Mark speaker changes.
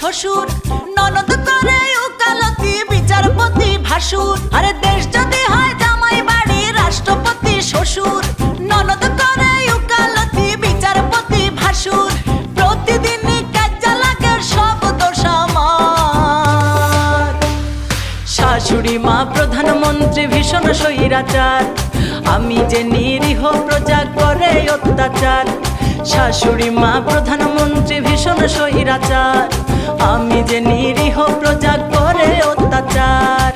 Speaker 1: শ্বশুর, ননদ করে উকালতি বিচারপতি ভাসুর। আরে দেশ যদি হয় জামাই বাড়ি রাষ্ট্রপতি শ্বশুর, ননদ করে উকালতি বিচারপতি ভাসুর। প্রতিদিনই কাজে লাগে সব দোষ আমার। শাশুড়ি মা প্রধানমন্ত্রী ভীষণ স্বৈরাচার, আমি যে নিরীহ প্রজা করে অত্যাচার। শাশুড়ি মা প্রধানমন্ত্রী ভীষণ স্বৈরাচার, আমি যে নিরীহ প্রজা করে অত্যাচার।